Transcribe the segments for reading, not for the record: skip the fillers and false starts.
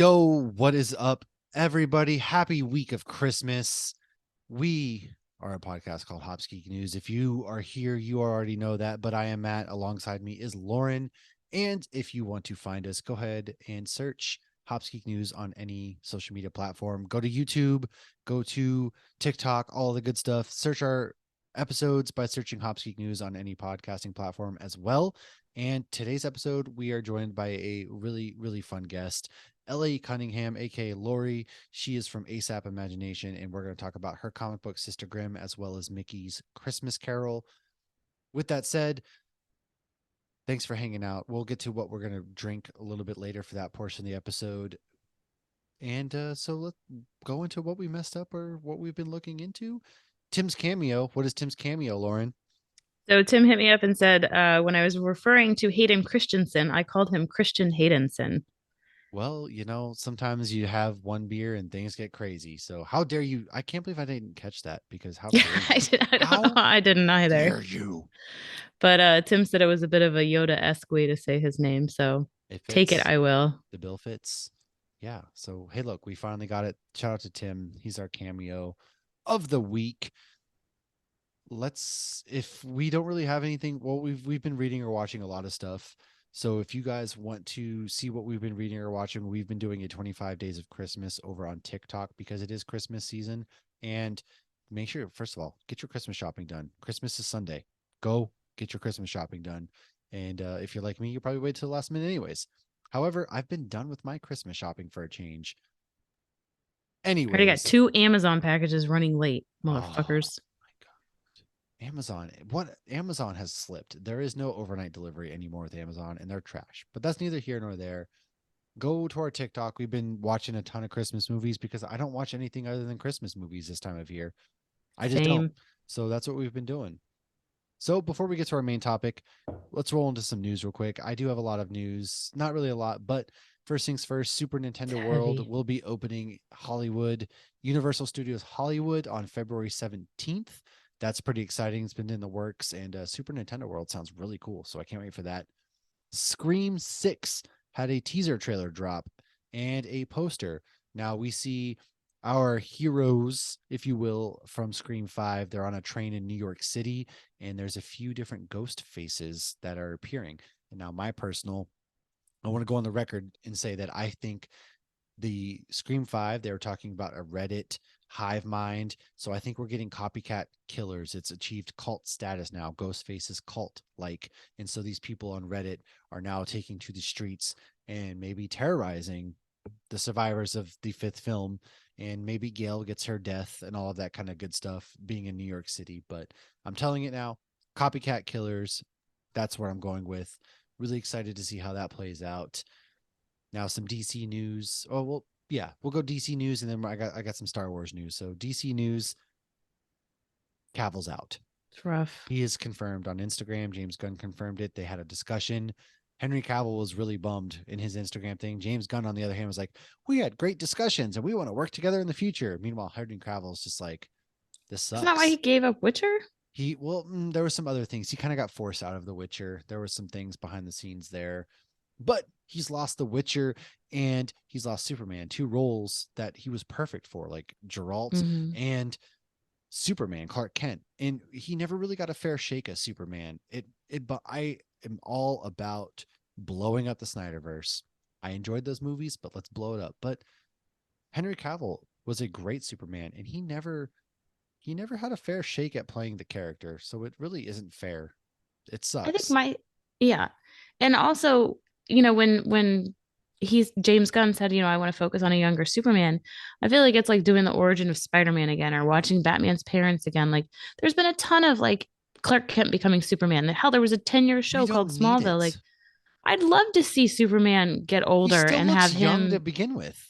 Yo, what is up, everybody? Happy week of Christmas. We are a podcast called Hops Geek News. If you are here, you already know that, but I am Matt. Alongside me is Lauren. And if you want to find us, go ahead and search Hops Geek News on any social media platform. Go to YouTube, go to TikTok, all the good stuff. Search our episodes by searching Hops Geek News on any podcasting platform as well. And today's episode, we are joined by a really, really fun guest. Laurie Cunningham, aka Laurie. She is from ASAP Imagination, and we're going to talk about her comic book Sister Grimm as well as Mickey's Christmas Carol. With that said, thanks for hanging out. We'll get to what we're going to drink a little bit later for that portion of the episode. And so let's go into what we messed up or what we've been looking into. Tim's cameo. What is Tim's cameo, Lauren? So Tim hit me up and said, when I was referring to Hayden Christensen, I called him Christian Haydenson. Well, sometimes you have one beer and things get crazy. So how dare you? I can't believe I didn't catch that because how dare you? I don't know. How I didn't either. dare you? But Tim said it was a bit of a Yoda-esque way to say his name. So It take it, fits. I will. The bill fits. Yeah. So hey, look, we finally got it. Shout out to Tim. He's our cameo of the week. If we don't really have anything, well, we've been reading or watching a lot of stuff. So if you guys want to see what we've been reading or watching, we've been doing a 25 days of Christmas over on TikTok because it is Christmas season. And make sure, first of all, get your Christmas shopping done. Christmas is Sunday. Go get your Christmas shopping done. And if you're like me, you probably wait till the last minute anyways. However, I've been done with my Christmas shopping for a change. I already got Anyways, 2 Amazon packages running late, oh motherfuckers. my God. Amazon has slipped. There is no overnight delivery anymore with Amazon and they're trash. But that's neither here nor there. Go to our TikTok. We've been watching a ton of Christmas movies because I don't watch anything other than Christmas movies this time of year. I just don't. Same. So that's what we've been doing. So before we get to our main topic, let's roll into some news real quick. I do have a lot of news, not really a lot, but first things first, Super It's Nintendo World heavy. will be opening Universal Studios Hollywood on February 17th. That's pretty exciting. It's been in the works, and Super Nintendo World sounds really cool. So I can't wait for that. Scream 6 had a teaser trailer drop and a poster. Now we see our heroes, if you will, from Scream 5. They're on a train in New York City, and there's a few different ghost faces that are appearing. And now, I want to go on the record and say that I think the Scream 5, they were talking about a Reddit hive mind. So I think we're getting copycat killers. It's achieved cult status now. Ghostface is cult like. And so these people on Reddit are now taking to the streets and maybe terrorizing the survivors of the fifth film. And maybe Gail gets her death and all of that kind of good stuff being in New York City. But I'm telling it now, copycat killers. That's where I'm going with. Really excited to see how that plays out. Now some DC news. Oh well, yeah, we'll go DC news, and then I got some Star Wars news. So DC news, Cavill's out. It's rough. He is confirmed on Instagram. James Gunn confirmed it. They had a discussion. Henry Cavill was really bummed in his Instagram thing. James Gunn, on the other hand, was like, "We had great discussions, and we want to work together in the future." Meanwhile, Henry Cavill is just like, "This Isn't that why he sucks." gave up Witcher? There were some other things. He kind of got forced out of The Witcher. There were some things behind the scenes there, but he's lost The Witcher and he's lost Superman, two roles that he was perfect for, like Geralt Mm-hmm. and Superman, Clark Kent. And he never really got a fair shake as Superman. But I am all about blowing up the Snyderverse. I enjoyed those movies, but let's blow it up. But Henry Cavill was a great Superman, and he never had a fair shake at playing the character. So it really isn't fair. It I think sucks. my yeah. And also, when he's James Gunn said, I want to focus on a younger Superman, I feel like it's like doing the origin of Spider-Man again or watching Batman's parents again. Like there's been a ton of like Clark Kent becoming Superman. Hell, there was a 10-year We show called don't need Smallville. Like it. I'd love to see Superman get He older still and looks have young to him begin with.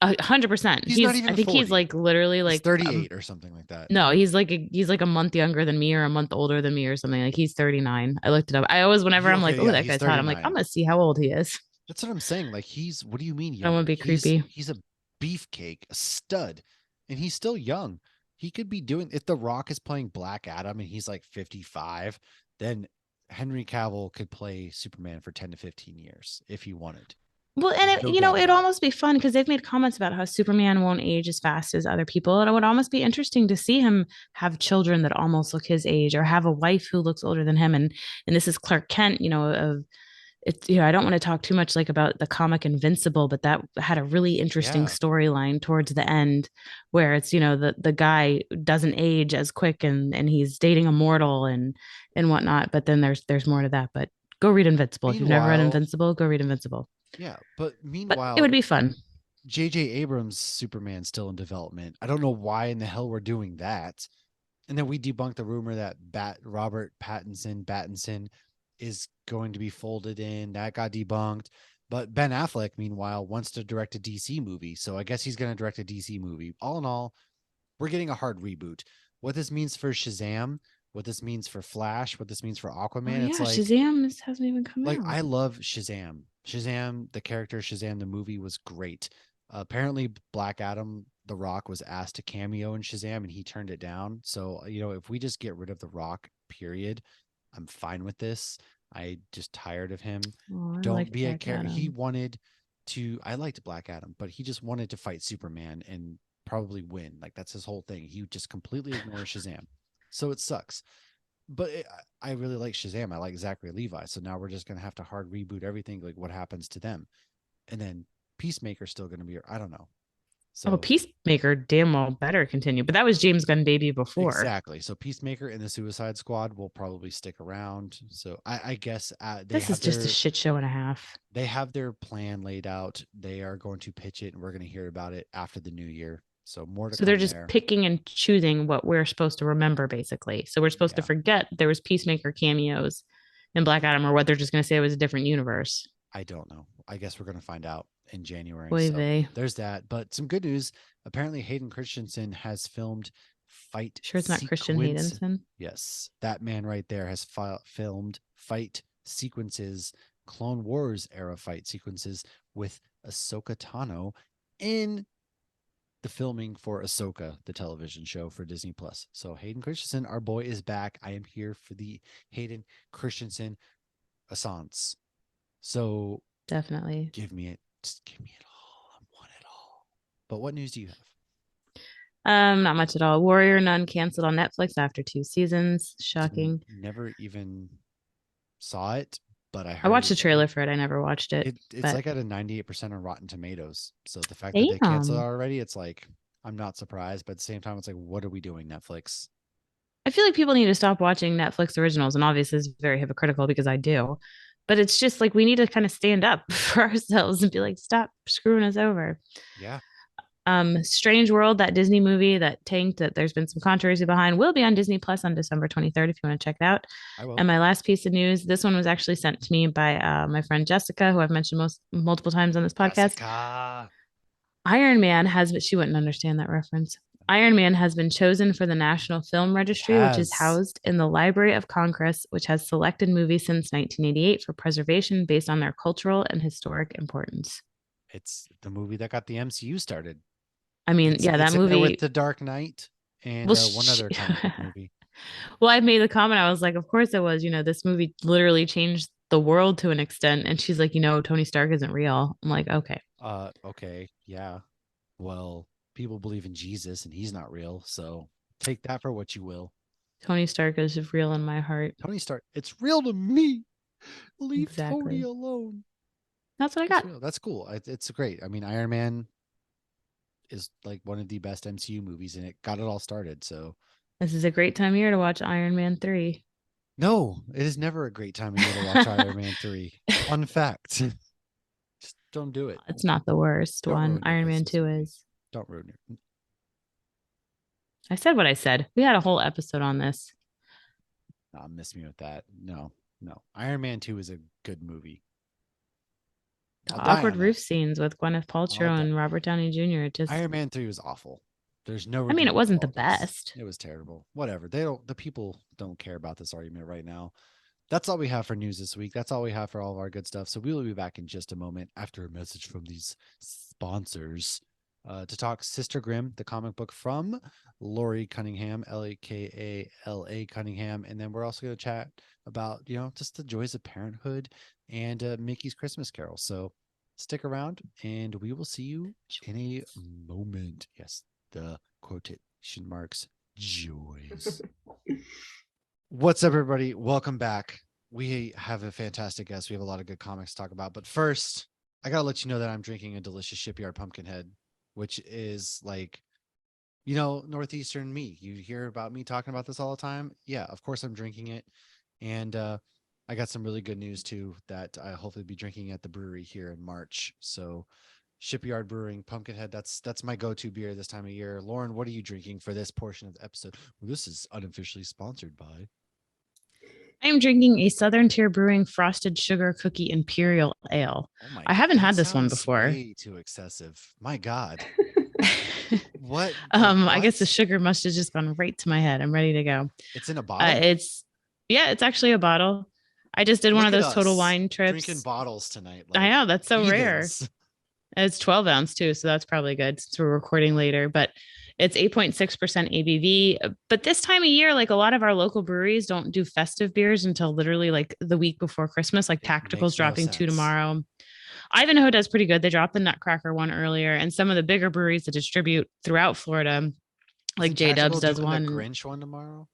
100%. He's not I even think he's 40. like literally He's like 38 or something like that. no, he's like a month younger than me or a month older than me or something. Like he's 39. I looked it up. I always, whenever I'm like, Okay, oh, yeah, that he's guy's hot, I'm like, I'm 39. gonna see how old he is. That's what I'm saying. Like what do you mean I don't want younger? to be creepy. He's a beefcake, a stud, and he's still young. He could be doing if The Rock is playing Black Adam and he's like 55, then Henry Cavill could play Superman for 10 to 15 years if he wanted. Well, and No doubt it'd about it. almost be fun because they've made comments about how Superman won't age as fast as other people. And it would almost be interesting to see him have children that almost look his age or have a wife who looks older than him. And this is Clark Kent, of it's, I don't want to talk too much like about the comic Invincible, but that had a really interesting Yeah. storyline towards the end where it's, the guy doesn't age as quick and he's dating a mortal and whatnot. But then there's more to that. But go read Invincible. If you've never read Meanwhile, Invincible, go read Invincible. yeah, but But it would meanwhile, be fun. J.J. Abrams' Superman's still in development. I don't know why in the hell we're doing that. And then we debunked the rumor that Robert Pattinson is going to be folded in. That got debunked. But Ben Affleck, meanwhile, wants to direct a DC movie. So I guess he's going to direct a DC movie. All in all, we're getting a hard reboot. What this means for Shazam, what this means for Flash, what this means for Oh Aquaman, it's yeah, Shazam hasn't even come like out. I love Shazam. Shazam, the character Shazam, the movie was great. Apparently, Black Adam, The Rock, was asked to cameo in Shazam, and he turned it down. So if we just get rid of The Rock, period, I'm fine with this. I just tired of him. Oh, I Don't liked be a Black character. He Adam. wanted to. I liked Black Adam, but he just wanted to fight Superman and probably win. Like that's his whole thing. He just completely ignores Shazam. So it sucks. But I really like Shazam. I like Zachary Levi. So now we're just gonna have to hard reboot everything. Like what happens to them, and then Peacemaker's still gonna be. I don't know. Oh, So Peacemaker damn well better continue. But that was James Gunn baby before. exactly. So Peacemaker and the Suicide Squad will probably stick around. So I guess This is just a shit show and a half. they have their plan laid out. They are going to pitch it, and we're going to hear about it after the new year. So more to So they're come just there. picking and choosing what we're supposed to remember, basically. So we're supposed to Yeah, forget there was Peacemaker cameos in Black Adam, or what they're just going to say it was a different universe. I don't know. I guess we're going to find out in January. Oy So vey. there's that. But some good news. Apparently, Hayden Christensen has filmed fight Sure, it's not Christian sequence. Haydenson. Yes, that man right there has filmed fight sequences, Clone Wars era fight sequences with Ahsoka Tano in the filming for Ahsoka, the television show for Disney Plus. So Hayden Christensen, our boy, is back. I am here for the Hayden Christensen assance. So Definitely. give me it. Just give me it all. I want it all. But what news do you have? Not much at all. Warrior Nun canceled on Netflix after 2 seasons. Shocking. Never even saw it, but I I heard watched the trailer for it. I never watched it, it's but like at a 98% on Rotten Tomatoes. So the fact that they canceled it damn. already, it's like I'm not surprised, but at the same time, it's like, what are we doing, Netflix? I feel like people need to stop watching Netflix originals, and obviously it's very hypocritical because I do. But it's just like we need to kind of stand up for ourselves and be like, stop screwing us over. Yeah, Strange World, that Disney movie that tanked, that there's been some controversy behind, will be on Disney Plus on December 23rd if you want to check it out. I will. And my last piece of news, this one was actually sent to me by my friend Jessica, who I've mentioned multiple times on this podcast. Jessica. Iron Man has, but she wouldn't understand that reference. Iron Man has been chosen for the National Film It Registry, which is has. housed in the Library of Congress, which has selected movies since 1988 for preservation based on their cultural and historic importance. It's the movie that got the MCU started. I mean, It's yeah, that it's in there with movie. The Dark Knight and Well, one other comic book movie. well, I made the comment. I was like, of course it was. This movie literally changed the world to an extent. And she's like, Tony Stark isn't real. I'm like, okay. Okay, yeah. Well, people believe in Jesus and he's not real, so take that for what you will. Tony Stark is real in my heart. Tony Stark, it's real to me. Leave Tony Exactly. alone. That's what I It's got. real. That's cool. It's great. I mean, Iron Man is like one of the best MCU movies, and it got it all started. So This is a great time of year to watch Iron Man 3. no, it is never a great time of year to watch Iron Man 3. Fun fact. Just don't do it. It's not the worst Don't one. ruin your Iron Man Christmas 2 movie. is. Don't ruin it. I said what I said. We had a whole episode on this. Miss me with that. No, no. Iron Man 2 is a good movie. The I'll die awkward on that. roof scenes with Gwyneth I'll Paltrow die. and Robert Downey Jr. It just, Iron Man 3 was awful. There's no I mean, it redeeming wasn't the qualities. best. It was terrible. Whatever. The people don't care about this argument right now. That's all we have for news this week. That's all we have for all of our good stuff. So we will be back in just a moment after a message from these sponsors to talk Sister Grimm, the comic book from Laurie Cunningham, Lakala Cunningham. And then we're also going to chat about, just the joys of parenthood and Mickey's Christmas Carol. So Stick around and we will see you in a moment. Yes, the quotation marks joys. What's up, everybody? Welcome back. We have a fantastic guest. We have a lot of good comics to talk about. But first, I got to let you know that I'm drinking a delicious Shipyard Pumpkinhead, which is like, Northeastern me. You hear about me talking about this all the time. Yeah, of course I'm drinking it. And I got some really good news too that I hopefully be drinking at the brewery here in March. So Shipyard Brewing Pumpkinhead, that's my go-to beer this time of year. Lauren, what are you drinking for this portion of the episode? Well, this is unofficially sponsored by. I am drinking a Southern Tier Brewing Frosted Sugar Cookie Imperial Ale. Oh my I haven't God, had this one before. Way too excessive. My God. What? I guess the sugar must have just gone right to my head. I'm ready to go. It's in a bottle? It's actually a bottle. I just did one of those Total Wine trips. Drinking bottles tonight. Like I know, that's so rare. It's 12 ounce too, so that's probably good since we're recording later. But it's 8.6% ABV. But this time of year, like a lot of our local breweries don't do festive beers until literally like the week before Christmas. Like Tactical's dropping 2 tomorrow. Ivanhoe does pretty good. They dropped the Nutcracker one earlier, and some of the bigger breweries that distribute throughout Florida, like J Dubs does one. The Grinch one tomorrow.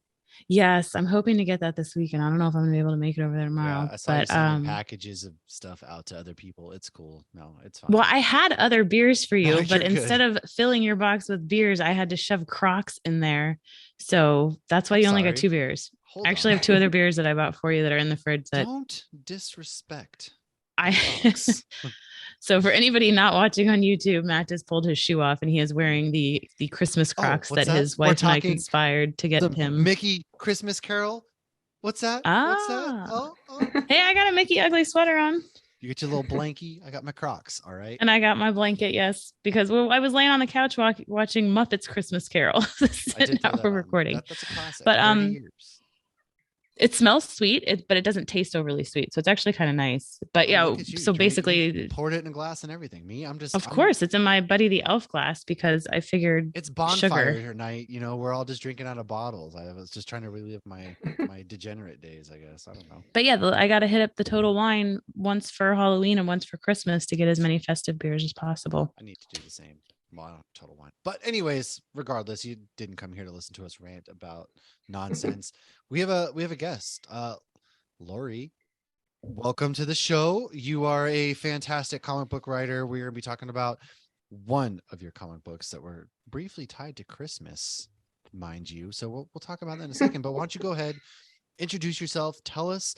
Yes, I'm hoping to get that this week, and I don't know if I'm gonna be able to make it over there tomorrow. Yeah, I saw you sending packages of stuff out to other people. It's cool. No, it's fine. Well, I had other beers for you, but instead of filling your box with beers, I had to shove Crocs in there. So that's why you only got 2 beers. I actually have 2 other beers that I bought for you that are in the fridge. Don't disrespect. So for anybody not watching on YouTube, Matt just pulled his shoe off and he is wearing the Christmas Crocs that his wife and I conspired to get him. Mickey Christmas Carol. What's that? What's that? Oh. Hey, I got a Mickey Ugly sweater on. You get your little blankie. I got my Crocs. All right. And I got my blanket. Yes, because I was laying on the couch watching Muppets Christmas Carol. Now we're recording. That's a classic. But it smells sweet, but it doesn't taste overly sweet. So it's actually kind of nice. But yeah, so basically poured it in a glass and everything. Me, of course, it's in my Buddy the Elf glass because I figured it's bonfire night. We're all just drinking out of bottles. I was just trying to relive my degenerate days, I guess. I don't know. But yeah, I got to hit up the Total Wine once for Halloween and once for Christmas to get as many festive beers as possible. I need to do the same. Total Wine. But anyways, regardless, you didn't come here to listen to us rant about nonsense. we have a guest. Laurie, welcome to the show. You are a fantastic comic book writer. We're going to be talking about one of your comic books that were briefly tied to Christmas, mind you. So we'll talk about that in a second. But why don't you go ahead, introduce yourself, tell us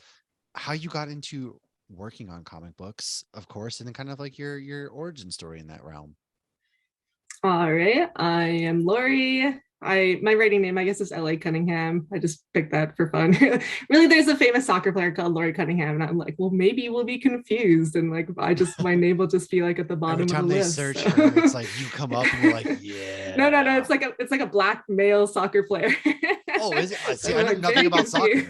how you got into working on comic books, of course, and then kind of like your origin story in that realm. All right, I am Laurie. My writing name, I guess, is Laurie Cunningham. I just picked that for fun. Really, there's a famous soccer player called Laurie Cunningham, and I'm like, well, maybe we'll be confused, and like, my name will just be like at the bottom of the list. Every time they search her, it's like you come up and you're like, yeah. No, it's like a black male soccer player. Oh, is it? See, I know nothing about soccer.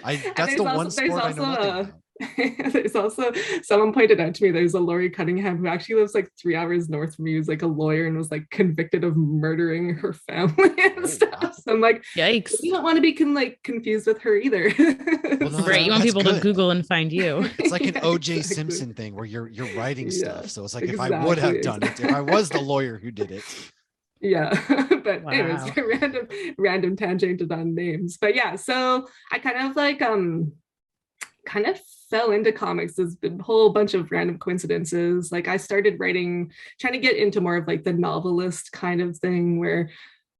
That's the one sport I know nothing about. There's also someone pointed out to me there's a Laurie Cunningham who actually lives like 3 hours north from you, who's like a lawyer and was like convicted of murdering her family and stuff. Wow. So I'm like, yikes! You don't want to be confused with her either. Well, no, right? You want people to Google and find you. It's like an O.J. Simpson thing where you're writing stuff. So it's like if I would have done it, if I was the lawyer who did it. Yeah, but anyways, random tangent on names. But yeah, so I kind of fell into comics. There's been a whole bunch of random coincidences. Like I started writing, trying to get into more of like the novelist kind of thing where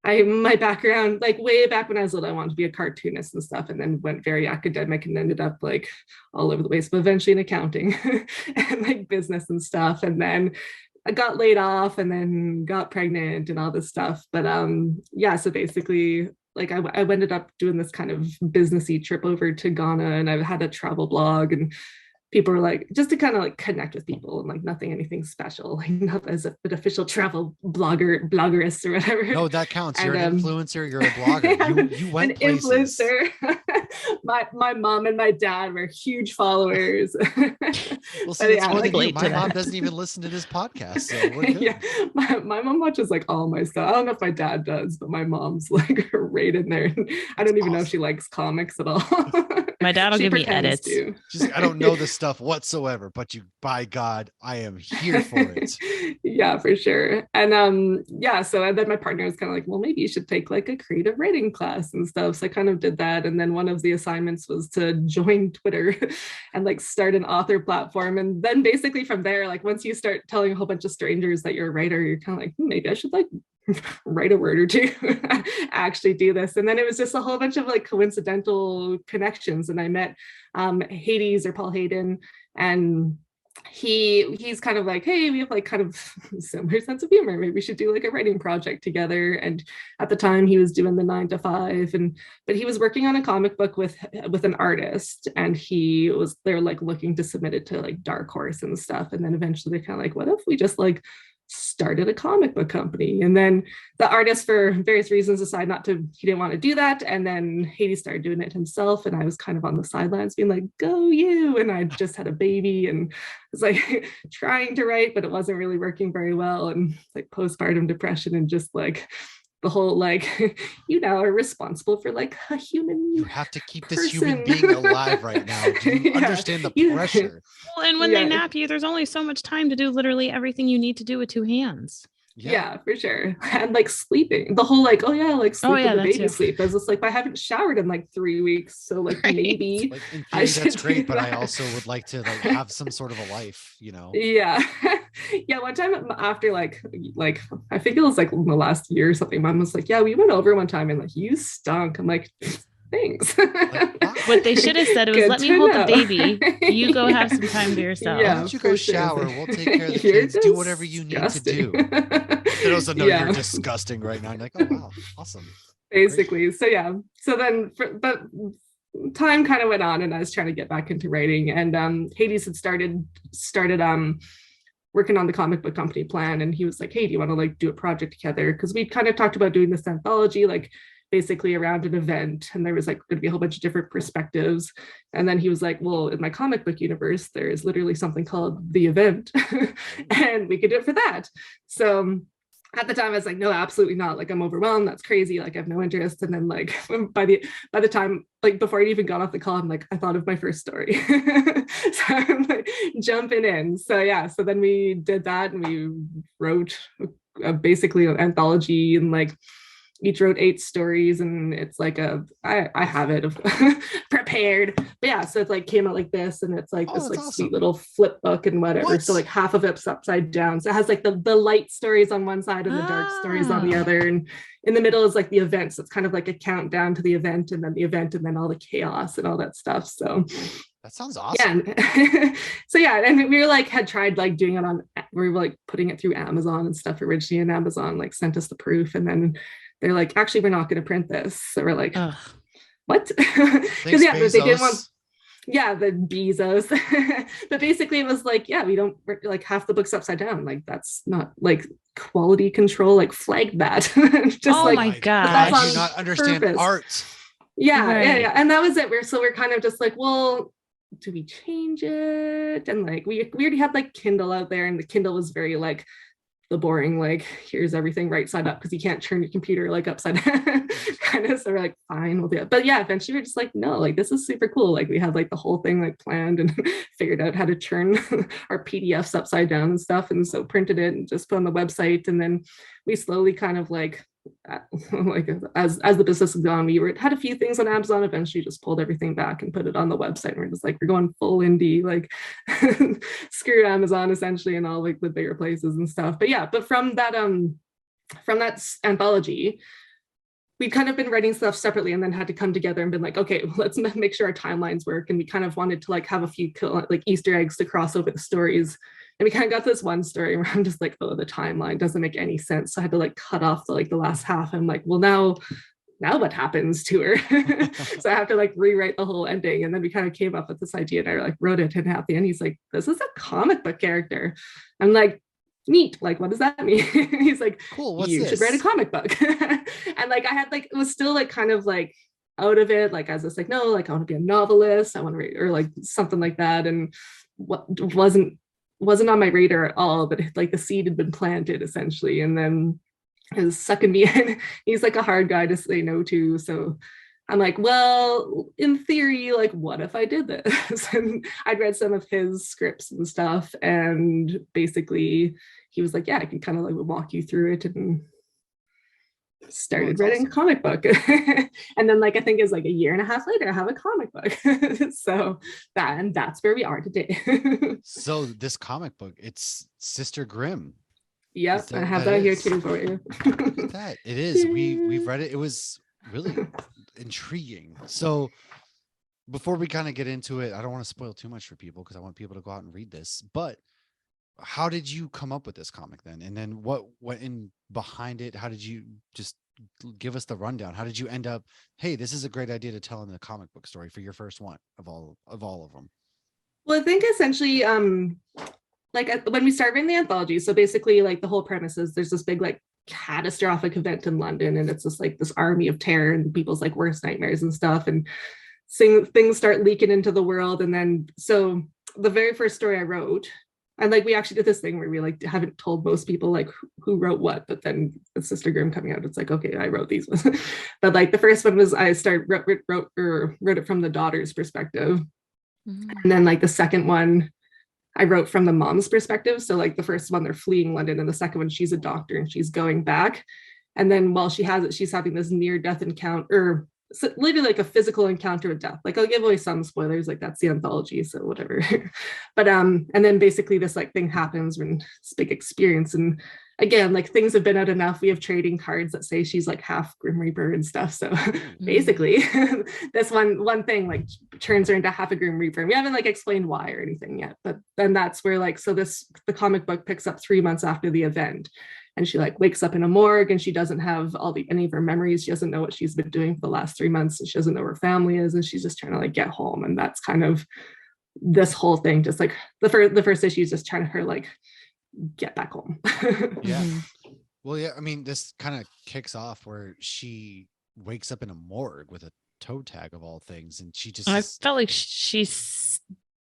my background, like way back when I was little, I wanted to be a cartoonist and stuff, and then went very academic and ended up like all over the place, but eventually in accounting and like business and stuff. And then I got laid off and then got pregnant and all this stuff. But yeah, so basically like I ended up doing this kind of businessy trip over to Ghana, and I had a travel blog, and people were like, just to kind of like connect with people, and like anything special, like not as an official travel bloggeress or whatever. No, that counts. You're an influencer. You're a blogger. You went an places. Influencer. my mom and my dad were huge followers. Well, see, it's more than my mom doesn't even listen to this podcast, so we're good. Yeah, my mom watches like all my stuff. I don't know if my dad does, but my mom's like right in there. I don't even know if she likes comics at all. My dad will give me edits. She's like, I don't know this stuff whatsoever, but by God, I am here for it. Yeah, for sure. And and then my partner was kind of like, well, maybe you should take like a creative writing class and stuff. So I kind of did that. And then one of the assignments was to join Twitter and like start an author platform. And then basically from there, like once you start telling a whole bunch of strangers that you're a writer, you're kind of like, maybe I should like write a word or two, actually do this. And then it was just a whole bunch of like coincidental connections. And I met Hades or Paul Hayden, and he's kind of like, hey, we have like kind of similar sense of humor, maybe we should do like a writing project together. And at the time he was doing the 9 to 5, but he was working on a comic book with an artist, and they're like looking to submit it to like Dark Horse and stuff. And then eventually they kind of like, what if we just like started a comic book company? And then the artist, for various reasons, decided he didn't want to do that. And then Hades started doing it himself. And I was kind of on the sidelines being like, go you. And I just had a baby and was like trying to write, but it wasn't really working very well. And like postpartum depression and just like the whole like, you now are responsible for like a human. You have to keep this human being alive right now. Do you understand the pressure? Well, and when they nap you, there's only so much time to do literally everything you need to do with 2 hands. Yeah, for sure. And like sleeping, the whole like, sleep with the baby sleep. I was just like, I haven't showered in like 3 weeks, so like maybe like, in theory, that's great, but I also would like to like have some sort of a life, you know. Yeah. One time after like I think it was like in the last year or something, mom was like, yeah, we went over one time and like you stunk. I'm like, thanks. What they should have said was, let me hold the baby, you go have some time to yourself. Why don't you go shower, we'll take care of the kids, do whatever you need to do. They also know you're disgusting right now. I'm like, oh wow, awesome. Basically. Great. So then but time kind of went on and I was trying to get back into writing, and Hades had started working on the comic book company plan, and he was like, hey, do you want to like do a project together? Because we kind of talked about doing this anthology, like basically around an event, and there was like going to be a whole bunch of different perspectives. And then he was like, well, in my comic book universe, there is literally something called The Event, and we could do it for that. So at the time I was like, no, absolutely not. Like, I'm overwhelmed. That's crazy. Like, I have no interest. And then like by the time, like before I even got off the call, I'm like, I thought of my first story. So I'm like jumping in. So then we did that, and we wrote basically an anthology, and like each wrote 8 stories, and it's like I have it prepared. But so it's like came out like this, and it's like this like awesome. Sweet little flip book and whatever. So like half of it's upside down. So it has like the light stories on one side and the dark stories on the other. And in the middle is like the event. So it's kind of like a countdown to the event, and then the event, and then all the chaos and all that stuff. So that sounds awesome. Yeah. And we were like, had tried like doing it we were like putting it through Amazon and stuff originally, and Amazon like sent us the proof, and then they're like, actually, we're not going to print this. So we're like, what? Because they didn't want, the Bezos. But basically it was like, we don't, like half the book's upside down. Like, that's not like quality control, like flag that. Just my God. I do not understand art. Yeah. And that was it. We're kind of just like, well, do we change it? And like, we already had like Kindle out there, and the Kindle was very like, the boring, like, here's everything right side up, because you can't turn your computer like upside down kind of. So we're like, fine, we'll do it. But eventually we're just like, no, like, this is super cool. Like, we had like the whole thing like planned and figured out how to turn our PDFs upside down and stuff, and so printed it and just put on the website. And then we slowly kind of like as the business has gone, we had a few things on Amazon, eventually just pulled everything back and put it on the website, and we're just like, we're going full indie, like screw Amazon essentially, and all like the bigger places and stuff. But from that anthology, we'd kind of been writing stuff separately, and then had to come together and been like, okay, let's make sure our timelines work. And we kind of wanted to like have a few like Easter eggs to cross over the stories. And we kind of got this one story where I'm just like, oh, the timeline doesn't make any sense. So I had to like cut off the last half. I'm like, well, now what happens to her? So I have to like rewrite the whole ending. And then we kind of came up with this idea, and I like wrote it, and at the end he's like, this is a comic book character. I'm like, neat, like, what does that mean? He's like, cool, what's you this? Should write a comic book. And like I had like, it was still like kind of like out of it, like as this like, no, like I want to be a novelist, I want to write, or like something like that. And what wasn't on my radar at all, but like the seed had been planted essentially. And then is sucking me in. He's like a hard guy to say no to. So I'm like, well, in theory, like, what if I did this? And I'd read some of his scripts and stuff, and basically he was like, yeah, I can kind of like walk you through it, and started writing a comic book. And then like I think it's like a year and a half later I have a comic book. So that's where we are today. So this comic book, it's Sister Grimm. Yep, I have that here too for you. Look at that. It is. We've read it. It was really intriguing. So before we kind of get into it, I don't want to spoil too much for people because I want people to go out and read this. But how did you come up with this comic then? And then what went in behind it? How did you just give us the rundown? How did you end up, hey, this is a great idea to tell in the comic book story for your first one of all of them? Well, I think essentially like when we started in the anthology, so basically like the whole premise is there's this big like catastrophic event in London, and it's just like this army of terror and people's like worst nightmares and stuff, and things start leaking into the world. And then so the very first story I wrote, and like we actually did this thing where we like haven't told most people like who wrote what, but then with Sister Grimm coming out, it's like, okay, I wrote these ones. But like the first one was I wrote it from the daughter's perspective. Mm-hmm. And then like the second one I wrote from the mom's perspective. So like the first one, they're fleeing London, and the second one, she's a doctor and she's going back. And then while she has it, she's having this near-death encounter, so literally like a physical encounter with death. Like I'll give away some spoilers, like that's the anthology, so whatever. But and then basically this like thing happens when this big experience. And again, like things have been out enough. We have trading cards that say she's like half Grim Reaper and stuff. So basically this one thing like turns her into half a Grim Reaper. And we haven't like explained why or anything yet. But then that's where like, so the comic book picks up 3 months after the event. And she like wakes up in a morgue, and she doesn't have any of her memories. She doesn't know what she's been doing for the last 3 months. And she doesn't know where her family is. And she's just trying to like get home. And that's kind of this whole thing. Just like the first issue is just trying to her like get back home. Yeah. Well, yeah. I mean, this kind of kicks off where she wakes up in a morgue with a toe tag of all things. And she just, I felt like she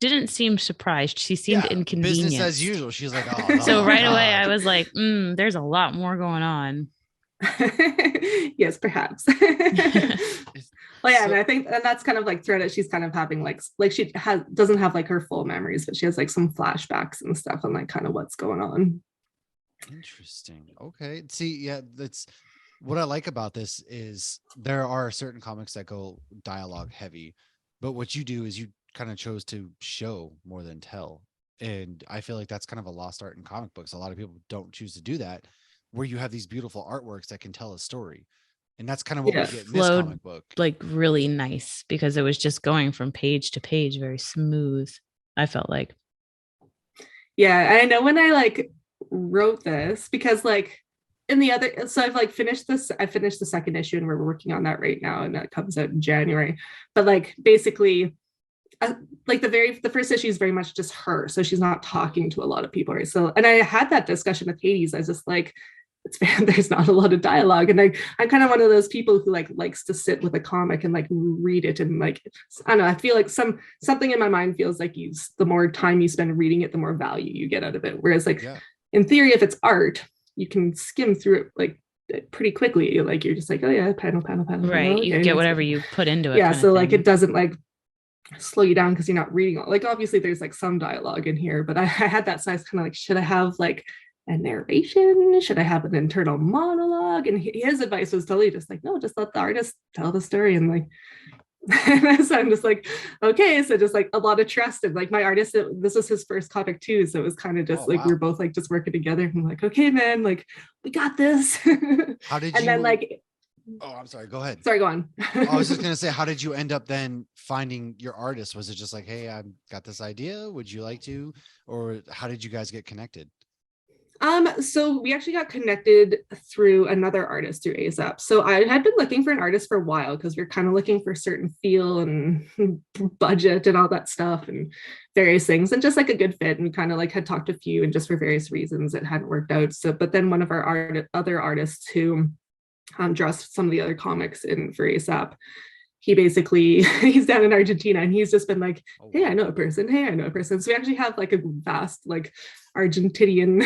didn't seem surprised. She seemed inconvenienced. Business as usual. She's like, oh, so right away I was like, there's a lot more going on. Yes, perhaps. Well, yeah, and I think, and that's kind of like throughout it, she's kind of having like she doesn't have like her full memories, but she has like some flashbacks and stuff on like kind of what's going on. Interesting. Okay. See, yeah, that's what I like about this is there are certain comics that go dialogue heavy, but what you do is you kind of chose to show more than tell. And I feel like that's kind of a lost art in comic books. A lot of people don't choose to do that, where you have these beautiful artworks that can tell a story. And that's kind of what we get in this comic book. Like really nice, because it was just going from page to page, very smooth, I felt like. Yeah, I know when I like wrote this, because like in the other, so I've like finished this, I finished the second issue and we're working on that right now, and that comes out in January. But like basically like the first issue is very much just her, so she's not talking to a lot of people, right? So, and I had that discussion with Hades. I was just like, there's not a lot of dialogue, and I'm kind of one of those people who like likes to sit with a comic and like read it, and like I don't know, I feel like something in my mind feels like the more time you spend reading it, the more value you get out of it. Whereas like in theory, if it's art, you can skim through it like pretty quickly. Like you're just like, oh yeah, panel, right? Okay. You get whatever you put into it. Yeah, so like it doesn't like slow you down because you're not reading all, like obviously there's like some dialogue in here, but I had that size kind of like, should I have like a narration? Should I have an internal monologue? And his advice was totally just like, no, just let the artist tell the story. And like so I'm just like, okay, so just like a lot of trust. And like my artist, this was his first comic too, so it was kind of just like we're both like just working together. And I'm like, okay man, like we got this. How did and then like Oh, I'm sorry. Go ahead. Sorry, go on. I was just going to say, how did you end up then finding your artist? Was it just like, hey, I've got this idea. Would you like to? Or how did you guys get connected? So we actually got connected through another artist through ASAP. So I had been looking for an artist for a while because we're kind of looking for a certain feel and budget and all that stuff and various things and just like a good fit. And we kind of like had talked to a few, and just for various reasons it hadn't worked out. So, but then one of our other artists who draws some of the other comics in for ASAP, he basically he's down in Argentina and he's just been like, hey, I know a person. Hey, I know a person. So we actually have like a vast like Argentinian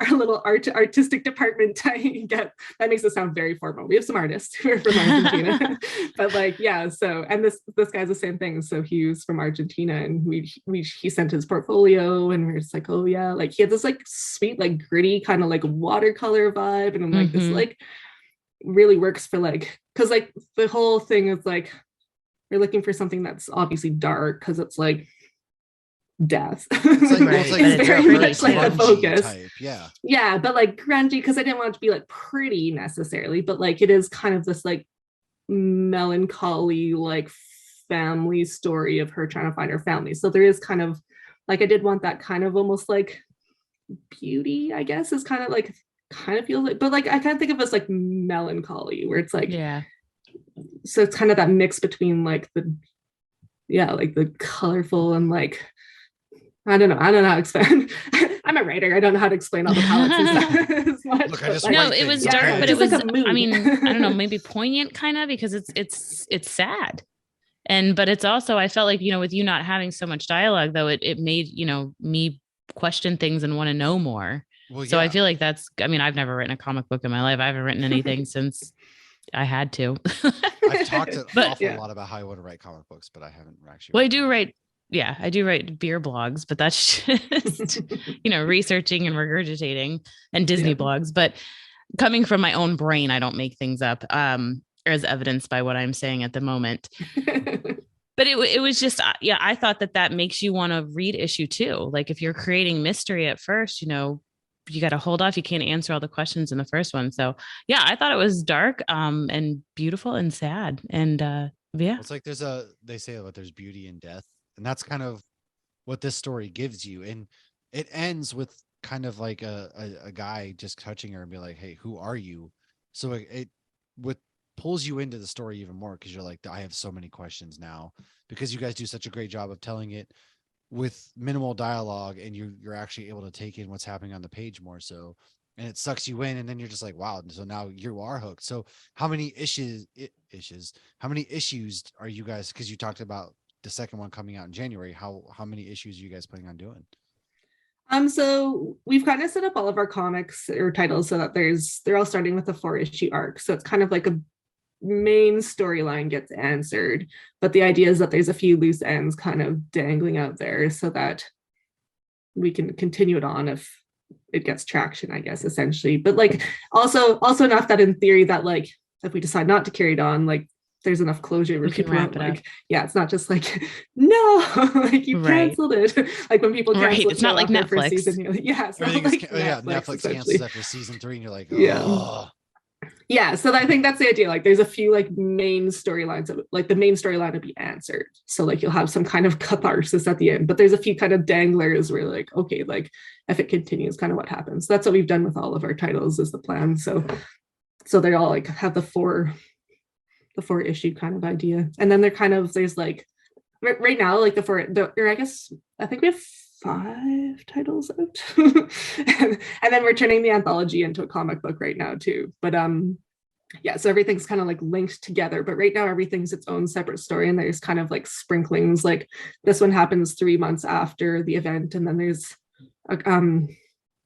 our little artistic department. That makes it sound very formal. We have some artists who are from Argentina. But like, yeah, so and this guy's the same thing. So he was from Argentina and he sent his portfolio and we are just like, oh yeah, like he had this like sweet, like gritty kind of like watercolor vibe. And I'm like, this like really works for like, because like the whole thing is like we're looking for something that's obviously dark because it's like death. It's very much like the focus type. Yeah, but like grungy, because I didn't want it to be like pretty necessarily, but like it is kind of this like melancholy like family story of her trying to find her family. So there is kind of like I did want that kind of almost like beauty, I guess, is kind of feels like, but like I kind of think of it as like melancholy, where it's like, yeah, so it's kind of that mix between like the colorful and like I don't know how to explain. I'm a writer. I don't know how to explain all the palettes and stuff as much. Look, it was dark, but it was like I mean, I don't know, maybe poignant kind of, because it's sad. But it's also, I felt like, with you not having so much dialogue though, it made, me question things and want to know more. Well, so I feel like I've never written a comic book in my life. I haven't written anything since I had to. I've talked an awful lot about how I want to write comic books, but I haven't actually. Well, I do write beer blogs, but that's just, researching and regurgitating, and Disney blogs. But coming from my own brain, I don't make things up, as evidenced by what I'm saying at the moment. But it was just, I thought that makes you want to read issue 2. Like if you're creating mystery at first, you got to hold off. You can't answer all the questions in the first one. So yeah, I thought it was dark, and beautiful and sad. And it's like they say that there's beauty in death. And that's kind of what this story gives you. And it ends with kind of like a guy just touching her and be like, hey, who are you? So it pulls you into the story even more, because you're like, I have so many questions now, because you guys do such a great job of telling it with minimal dialogue, and you're actually able to take in what's happening on the page more so, and it sucks you in, and then you're just like, wow, so now you are hooked. So how many issues are you guys, because you talked about the second one coming out in January, how many issues are you guys planning on doing? So we've kind of set up all of our comics or titles so that they're all starting with a 4-issue arc. So it's kind of like a main storyline gets answered, but the idea is that there's a few loose ends kind of dangling out there so that we can continue it on if it gets traction, I guess, essentially. But like also enough that in theory that like if we decide not to carry it on, like there's enough closure where people are like, yeah, it's not just like, no, like you canceled it. Like when people cancel it's not like Netflix. Season, like, it's not like Netflix cancels after season 3 and you're like, oh. Yeah, so I think that's the idea. Like there's a few like main storylines that like the main storyline will be answered. So like you'll have some kind of catharsis at the end, but there's a few kind of danglers where like, okay, like if it continues, kind of what happens. That's what we've done with all of our titles is the plan. So they all like have the 4-issue kind of idea. And then they're kind of, there's like right now, like I think we have 5 titles out. and then we're turning the anthology into a comic book right now too. But so everything's kind of like linked together, but right now everything's its own separate story, and there's kind of like sprinklings, like this one happens 3 months after the event, and then there's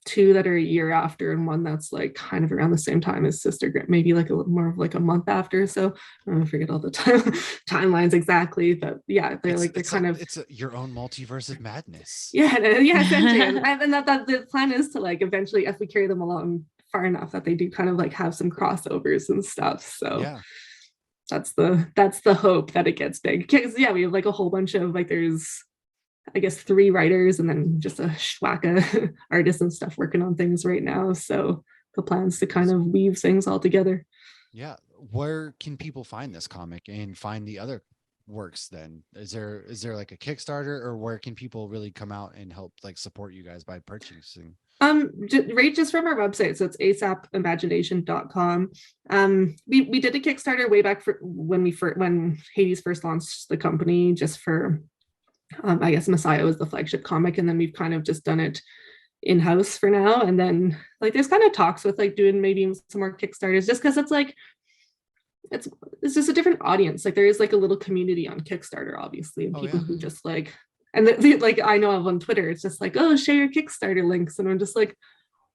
2 that are a year after, and 1 that's like kind of around the same time as Sister Grimm, maybe like a little more of like a month after. So I forget all the timelines exactly, but yeah, they're kind of your own multiverse of madness. Yeah, essentially. and that the plan is to like eventually, if we carry them along far enough, that they do kind of like have some crossovers and stuff. So yeah, that's the hope that it gets big. Because we have like a whole bunch of like there's I guess 3 writers and then just a schwack of artists and stuff working on things right now. So the plan's to kind of weave things all together. Yeah. Where can people find this comic and find the other works then? Is there like a Kickstarter, or where can people really come out and help like support you guys by purchasing? Just from our website. So it's asapimagination.com. We did a Kickstarter way back for when Hades first launched the company, just for I guess Messiah was the flagship comic, and then we've kind of just done it in-house for now. And then like there's kind of talks with like doing maybe some more Kickstarters, just because it's like it's just a different audience. Like there is like a little community on Kickstarter, obviously, and people who just like, and like I know of on Twitter, it's just like, oh, share your Kickstarter links, and I'm just like,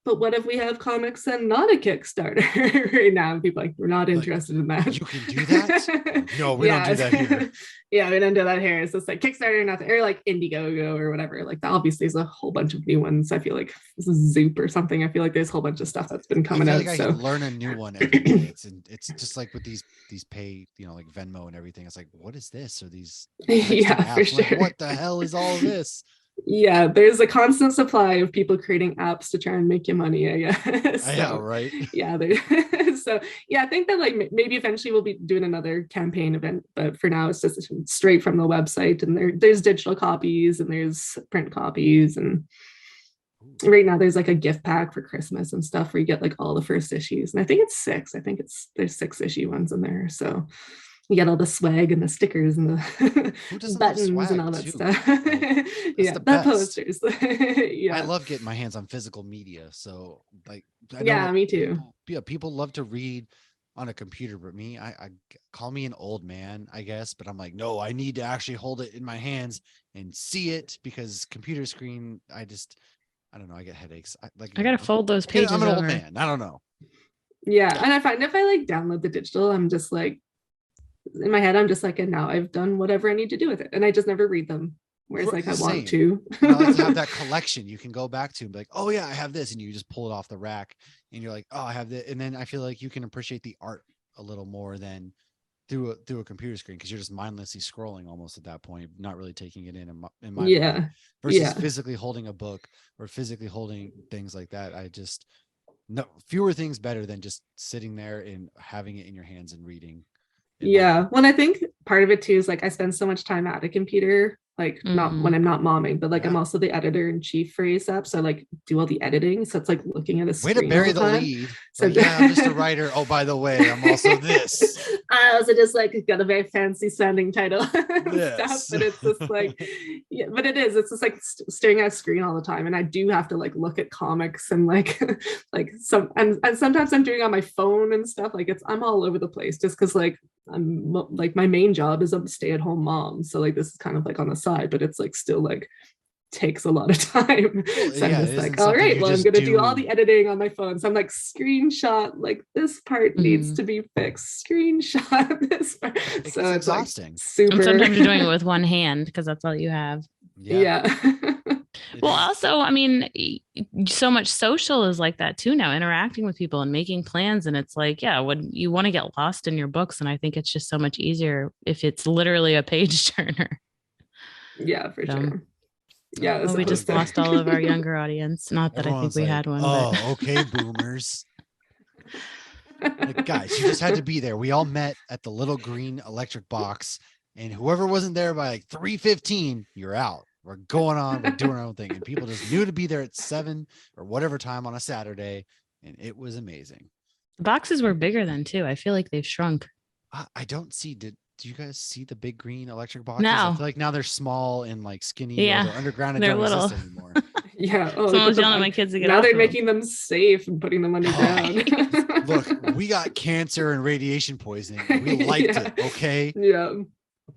but what if we have comics and not a Kickstarter right now? And people are like, we're not interested in that. You can do that? No, we don't do that here. Yeah, we don't do that here. It's just like Kickstarter, nothing, or like Indiegogo or whatever. Like obviously there's a whole bunch of new ones. I feel like this is Zoop or something. I feel like there's a whole bunch of stuff that's been coming out. I so learn a new one every day. It's just like with these pay, like Venmo and everything. It's like, what is this? Or these yeah, for sure. Like, what the hell is all of this? Yeah, there's a constant supply of people creating apps to try and make you money, I guess. So, yeah, right. Yeah, so yeah, I think that like maybe eventually we'll be doing another campaign event, but for now it's just straight from the website, and there's digital copies and there's print copies, and right now there's like a gift pack for Christmas and stuff where you get like all the first issues, and I think it's 6. I think there's 6 issue ones in there, so you get all the swag and the stickers and the buttons and all that stuff. Yeah, the posters. Yeah, I love getting my hands on physical media. So like, me too. People love to read on a computer, but me, I call me an old man, I guess. But I'm like, no, I need to actually hold it in my hands and see it, because computer screen, I don't know, I get headaches. I gotta fold those pages. I'm an old man. I don't know. Yeah, and I find if I like download the digital, I'm just like, in my head, I'm just like, and now I've done whatever I need to do with it, and I just never read them. Whereas like I want to. I like to have that collection you can go back to and be like, oh yeah, I have this, and you just pull it off the rack and you're like, oh, I have that. And then I feel like you can appreciate the art a little more than through a computer screen, because you're just mindlessly scrolling almost at that point, not really taking it in my mind. Versus physically holding a book or physically holding things like that. Fewer things better than just sitting there and having it in your hands and reading. Yeah, well, I think part of it too is like I spend so much time at a computer, like not when I'm not momming, but like I'm also the editor-in-chief for ASAP, so I like do all the editing, so it's like looking at a screen. Way to bury the lead. So like, yeah, I'm just a writer. Oh, by the way, I'm also this. I also just like got a very fancy sounding title. Stuff, but it's just like, yeah, but it's just like staring at a screen all the time, and I do have to like look at comics and like like and sometimes I'm doing it on my phone and stuff. Like I'm all over the place just because like I'm like my main job is I'm a stay-at-home mom, so like this is kind of like on the side, but it's like still like takes a lot of time. So I'm just like, all right, well, I'm gonna do all the editing on my phone. So I'm like, screenshot, like this part needs to be fixed. Screenshot this part. So it's exhausting. Like, super. And sometimes you're doing it with one hand because that's all you have. Yeah. Well, also, I mean, so much social is like that too now, interacting with people and making plans. And it's like, yeah, when you want to get lost in your books, and I think it's just so much easier if it's literally a page turner. Yeah, for sure. Yeah, well, we just lost all of our younger audience. Not that I think we had one. Oh, okay, boomers. Like, guys, you just had to be there. We all met at the little green electric box, and whoever wasn't there by like 3:15, you're out. We're going on, we're doing our own thing. And people just knew to be there at 7 or whatever time on a Saturday. And it was amazing. The boxes were bigger then too. I feel like they've shrunk. I don't see, do you guys see the big green electric boxes? No. I feel like now they're small and like skinny. Yeah. Or they're underground and they're don't little. exist anymore. Yeah. Oh, someone was yelling at my kids to get now off they're them. making them safe and putting them underground. Look, we got cancer and radiation poisoning. We liked it. Okay. Yeah.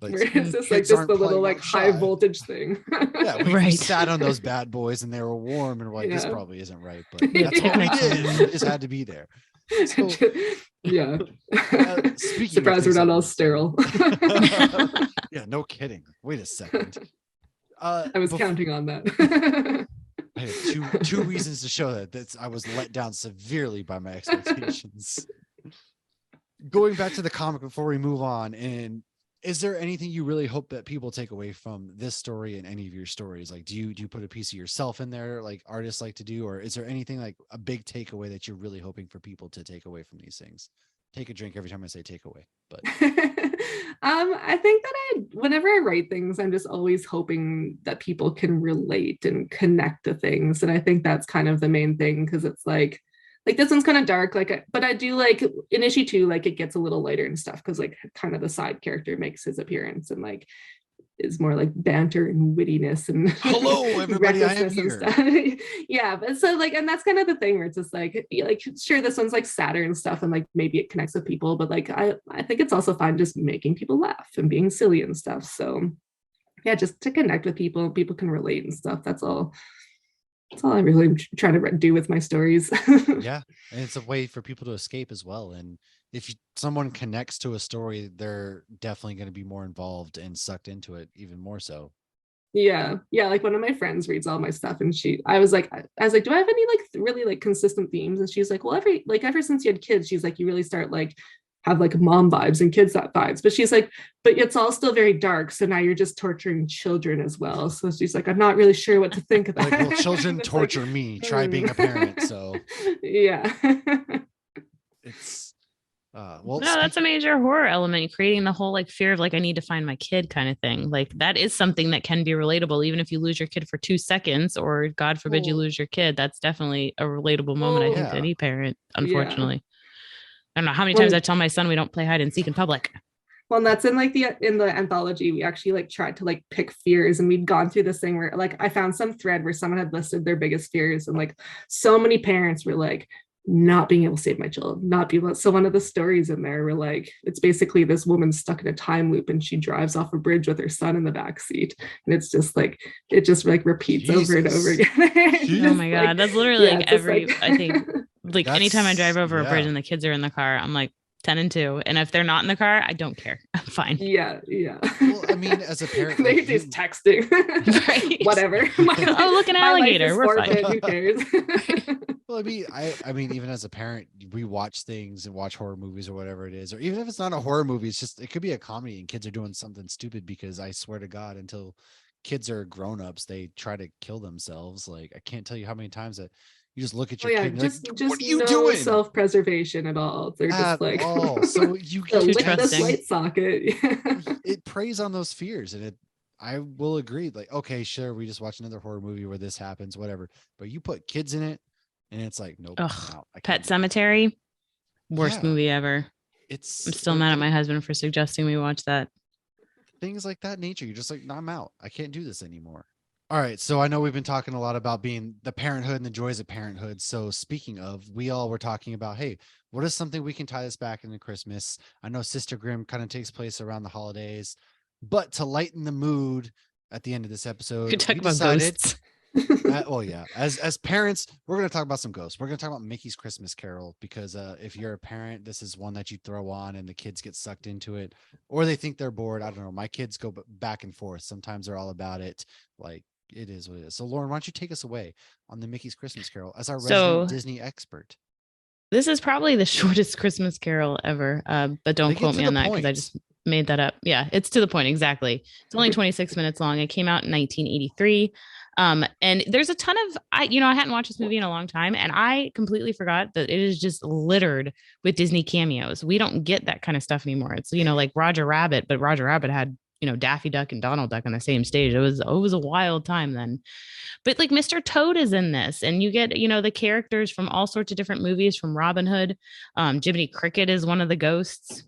Like, it's just like just the little like high voltage thing. Yeah, we sat on those bad boys and they were warm, and we're like, this probably isn't right, but that's what we did. It just had to be there. So, yeah. Speaking surprised we're not all sterile. Yeah, no kidding. Wait a second. I was counting on that. I had two reasons to show that I was let down severely by my expectations. Going back to the comic before we move on, and is there anything you really hope that people take away from this story and any of your stories? Like, do you put a piece of yourself in there like artists like to do, or is there anything like a big takeaway that you're really hoping for people to take away from these things? Take a drink every time I say takeaway, but I think that whenever I write things, I'm just always hoping that people can relate and connect to things. And I think that's kind of the main thing, because it's like this one's kind of dark, but I do like in issue 2, like it gets a little lighter and stuff, because like kind of the side character makes his appearance, and like is more like banter and wittiness and hello everybody, I am here. And stuff. Yeah, but so like, and that's kind of the thing where it's just like sure, this one's like sadder and stuff, and like maybe it connects with people, but like I think it's also fun just making people laugh and being silly and stuff. So yeah, just to connect with people, people can relate and stuff. That's all I really try to do with my stories. Yeah, and it's a way for people to escape as well. And if someone connects to a story, they're definitely going to be more involved and sucked into it even more so. Yeah, like one of my friends reads all my stuff, and I was like, do I have any like really like consistent themes? And she's like, well, ever since you had kids, she's like, you really start like have like mom vibes and kids that vibes. But she's like, but it's all still very dark. So now you're just torturing children as well. So she's like, I'm not really sure what to think of that. Like, well, children torture like, me. Try being a parent. So yeah. It's well, no, that's a major horror element, creating the whole like fear of like I need to find my kid kind of thing. Like that is something that can be relatable, even if you lose your kid for 2 seconds, or God forbid you lose your kid. That's definitely a relatable moment, I think, to any parent, unfortunately. Yeah. I don't know how many times I tell my son we don't play hide and seek in public. Well, and that's in the anthology. We actually like tried to like pick fears, and we'd gone through this thing where like I found some thread where someone had listed their biggest fears, and like so many parents were like, not being able to save my child, not be able. So one of the stories in there were like, it's basically this woman stuck in a time loop, and she drives off a bridge with her son in the back seat, and it's just like it just like repeats over and over again. Oh my god, like, that's literally like every like, I think like anytime I drive over a bridge and the kids are in the car, I'm like 10 and 2, and if they're not in the car, I don't care. I'm fine. Yeah. Well, I mean, as a parent, they just texting, right? Whatever. Oh, look, an alligator. We're fine. Who cares? Well, I mean, even as a parent, we watch things and watch horror movies or whatever it is, or even if it's not a horror movie, it could be a comedy and kids are doing something stupid, because I swear to God, until kids are grown-ups, they try to kill themselves. Like, I can't tell you how many times that you just look at your kid and just what are you no doing? Self-preservation at all. They're just like, so you lick this light socket. It preys on those fears, and I will agree. Like, okay, sure, we just watch another horror movie where this happens, whatever. But you put kids in it, and it's like, nope. Pet Cemetery, worst movie ever. I'm still mad at my husband for suggesting we watch that. Things like that nature, you're just like, no, I'm out. I can't do this anymore. All right, so I know we've been talking a lot about being the parenthood and the joys of parenthood. So speaking of, we all were talking about, hey, what is something we can tie this back into Christmas? I know Sister Grimm kind of takes place around the holidays, but to lighten the mood at the end of this episode, we talk about ghosts. Well, yeah, as parents, we're going to talk about some ghosts. We're going to talk about Mickey's Christmas Carol, because if you're a parent, this is one that you throw on and the kids get sucked into it, or they think they're bored. I don't know. My kids go back and forth. Sometimes they're all about it. Like, it is what it is. So Lauren, why don't you take us away on the Mickey's Christmas Carol as our resident Disney expert? This is probably the shortest Christmas Carol ever, but don't quote me on that, because I just made that up. Yeah, it's to the point. Exactly. It's only 26 minutes long. It came out in 1983. And there's a ton of, I hadn't watched this movie in a long time, and I completely forgot that it is just littered with Disney cameos. We don't get that kind of stuff anymore. It's, like Roger Rabbit, but Roger Rabbit had, Daffy Duck and Donald Duck on the same stage. It was a wild time then. But like Mr. Toad is in this, and you get, the characters from all sorts of different movies, from Robin Hood. Jiminy Cricket is one of the ghosts.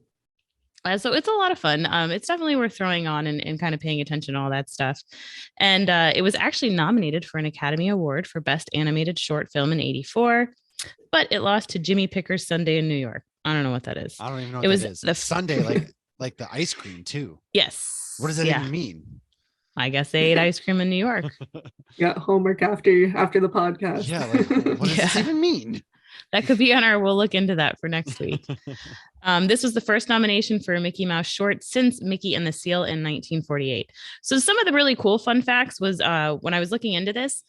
So it's a lot of fun. It's definitely worth throwing on and kind of paying attention to all that stuff. And it was actually nominated for an Academy Award for Best Animated Short Film in '84, but it lost to Jimmy Picker's Sunday in New York. I don't know what that is. I don't even know what that is. The Sunday, like the ice cream too. Yes. What does that even mean? I guess they ate ice cream in New York. Got homework after the podcast. Yeah, what does this even mean? That could be on our, we'll look into that for next week. This was the first nomination for a Mickey Mouse short since Mickey and the Seal in 1948. So some of the really cool fun facts was when I was looking into this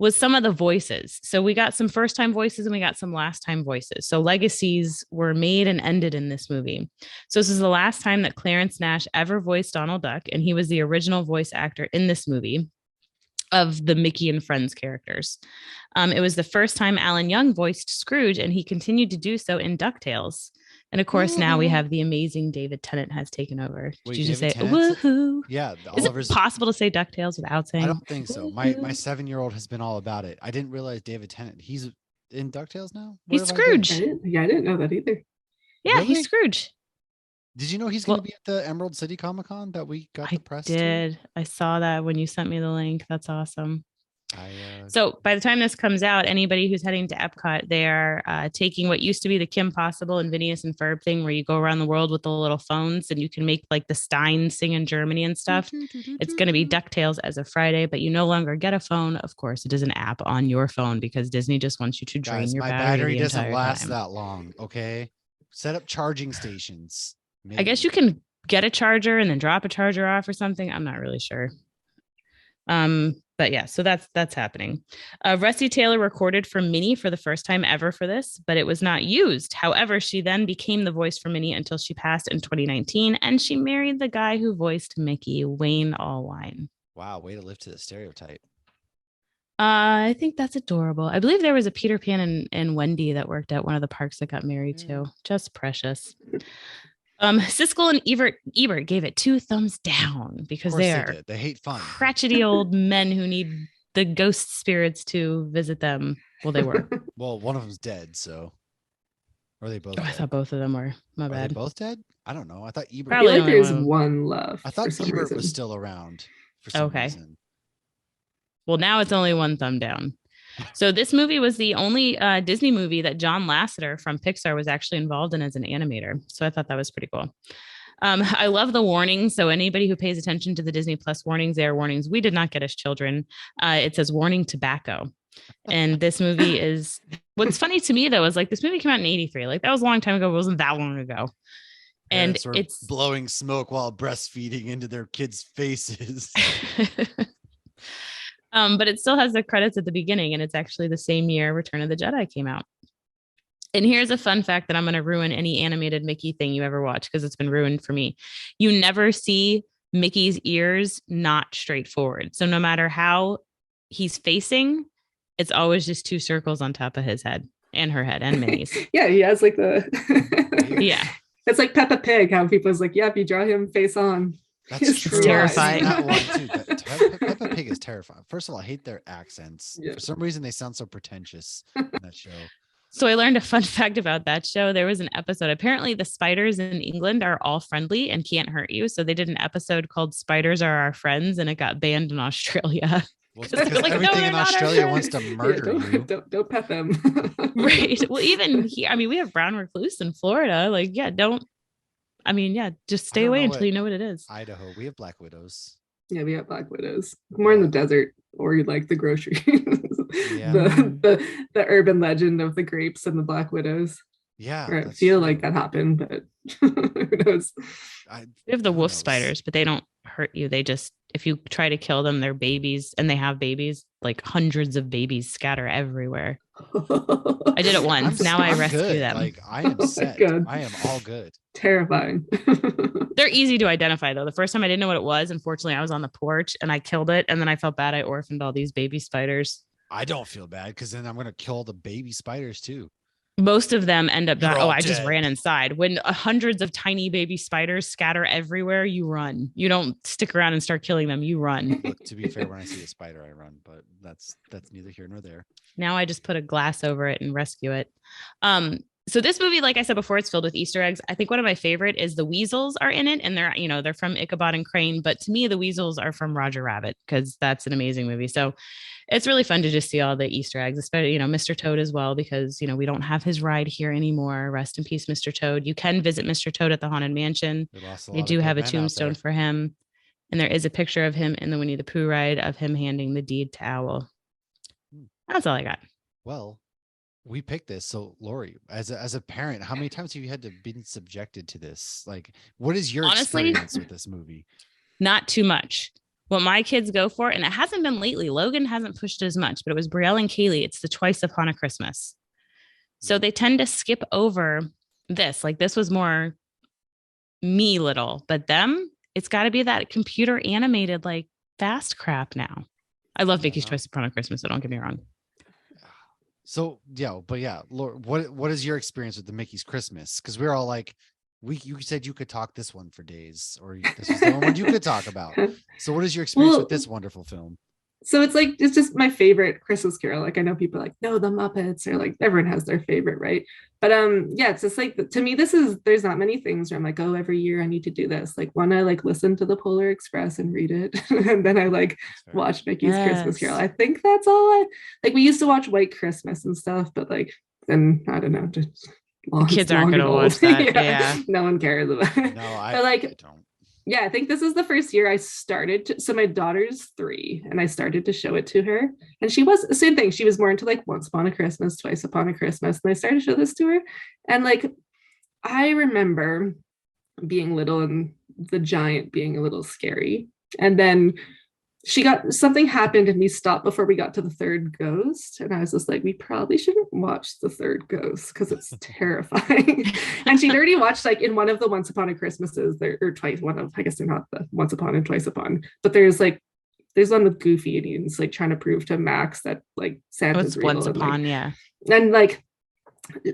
was some of the voices. So we got some first time voices and we got some last time voices. So legacies were made and ended in this movie. So this is the last time that Clarence Nash ever voiced Donald Duck, and he was the original voice actor in this movie of the Mickey and Friends characters. It was the first time Alan Young voiced Scrooge, and he continued to do so in DuckTales. And of course, now we have the amazing David Tennant has taken over. Did you just say woohoo? Yeah. Is it possible to say DuckTales without saying? I don't think so. My 7-year-old has been all about it. I didn't realize David Tennant. He's in DuckTales now. He's Scrooge. I didn't know that either. Yeah, really? He's Scrooge. Did you know he's going to be at the Emerald City Comic Con that we got the press to? I saw that when you sent me the link. That's awesome. So by the time this comes out, anybody who's heading to Epcot, they are taking what used to be the Kim Possible and Phineas and Ferb thing, where you go around the world with the little phones and you can make like the Steins sing in Germany and stuff. It's going to be DuckTales as of Friday, but you no longer get a phone. Of course, it is an app on your phone because Disney just wants you to drain your battery doesn't last that long. Okay, set up charging stations. Maybe. I guess you can get a charger and then drop a charger off or something. I'm not really sure. But yeah, so that's happening. Rusty Taylor recorded for Minnie for the first time ever for this, but it was not used. However, she then became the voice for Minnie until she passed in 2019, and she married the guy who voiced Mickey, Wayne Allwine. Wow, way to live to the stereotype. I think that's adorable. I believe there was a Peter Pan and Wendy that worked at one of the parks that got married too. Just precious. Siskel and Ebert gave it 2 thumbs down because they hate fun. Crotchety old men who need the ghost spirits to visit them. Well, they were. Well, one of them's dead, so. Or are they both? I thought both of them were. My bad. Are they both dead? I don't know. I thought Ebert. Probably like there's one left. I thought Ebert was still around for some reason. Well, now it's only 1 thumb down. So this movie was the only Disney movie that John Lasseter from Pixar was actually involved in as an animator. So I thought that was pretty cool. I love the warnings. So anybody who pays attention to the Disney Plus warnings, they are warnings we did not get as children. It says warning tobacco. And this movie is, what's funny to me though, is like this movie came out in 83. Like that was a long time ago. It wasn't that long ago. And it's blowing smoke while breastfeeding into their kids' faces. But it still has the credits at the beginning, and it's actually the same year Return of the Jedi came out. And here's a fun fact that I'm going to ruin any animated Mickey thing you ever watch because it's been ruined for me. You never see Mickey's ears not straight forward. So no matter how he's facing, it's always just 2 circles on top of his head and her head and Minnie's. Yeah, he has like the yeah. It's like Peppa Pig, how people's like, yeah, if you draw him face on. That's true. Terrifying. That one too. Peppa Pig is terrifying. First of all, I hate their accents. Yeah. For some reason, they sound so pretentious in that show. So I learned a fun fact about that show. There was an episode. Apparently, the spiders in England are all friendly and can't hurt you. So they did an episode called "Spiders Are Our Friends," and it got banned in Australia. Well, because like, everything in Australia wants to murder you. Don't pet them. Right. Well, even here, I mean, we have brown recluse in Florida. Like, yeah, just stay away until you know what it is. Idaho, we have black widows. Yeah, we have black widows. More in the desert or like the grocery. Yeah. the urban legend of the grapes and the black widows. Yeah. Or I feel like that happened, but who knows? We have the wolf spiders, but they don't hurt you. They just, if you try to kill them, they're babies and they have babies, like hundreds of babies scatter everywhere. I did it once. Now I rescue them. Like I am set. I am all good. Terrifying. They're easy to identify though. The first time I didn't know what it was. Unfortunately, I was on the porch and I killed it. And then I felt bad. I orphaned all these baby spiders. I don't feel bad because then I'm going to kill the baby spiders too. Most of them end up dying. Oh, I just ran inside. When hundreds of tiny baby spiders scatter everywhere, you run. You don't stick around and start killing them. You run. Look, to be fair, when I see a spider, I run, but that's neither here nor there. Now I just put a glass over it and rescue it. So this movie, like I said before, it's filled with Easter eggs. I think one of my favorite is the weasels are in it, and they're from Ichabod and Crane. But to me, the weasels are from Roger Rabbit because that's an amazing movie. So it's really fun to just see all the Easter eggs, especially Mr. Toad as well, because we don't have his ride here anymore. Rest in peace, Mr. Toad. You can visit Mr. Toad at the Haunted Mansion. They do have a tombstone for him, and there is a picture of him in the Winnie the Pooh ride of him handing the deed to Owl. That's all I got. Well, we picked this. So Laurie, as a parent, how many times have you had to been subjected to this? Like, what is your experience with this movie? Not too much. What my kids go for, and it hasn't been lately. Logan hasn't pushed as much, but it was Brielle and Kaylee. It's the Twice Upon a Christmas. So they tend to skip over this. Like this was more me little, but them, it's got to be that computer animated, like fast crap now. I love Vicky's Twice Upon a Christmas, so don't get me wrong. So Laura, what is your experience with the Mickey's Christmas? Because we're all like, you said you could talk this one for days, or this is the one you could talk about. So what is your experience with this wonderful film? So it's just my favorite Christmas Carol. Like I know people are like, no, the Muppets, or like everyone has their favorite, right? But yeah, it's just like to me, there's not many things where I'm like, oh, every year I need to do this. Like one, I like listen to the Polar Express and read it, and then I like watch Mickey's Christmas Carol. I think that's all I like. We used to watch White Christmas and stuff, but like then I don't know, just kids aren't gonna watch that. Yeah. No one cares about it. No, I don't. Yeah, I think this is the first year I started to, so my daughter's 3 and I started to show it to her, and she was the same thing. She was more into like Once Upon a Christmas, Twice Upon a Christmas, and I started to show this to her, and like I remember being little and the giant being a little scary, and then something happened and we stopped before we got to the third ghost, and I was just like, we probably shouldn't watch the third ghost because it's terrifying. And she'd already watched like in one of the Once Upon a Christmases there, or twice, one of, I guess they're not the Once Upon and Twice Upon, but there's one with Goofy and he's like trying to prove to Max that like Santa's real. Once Upon, yeah. And like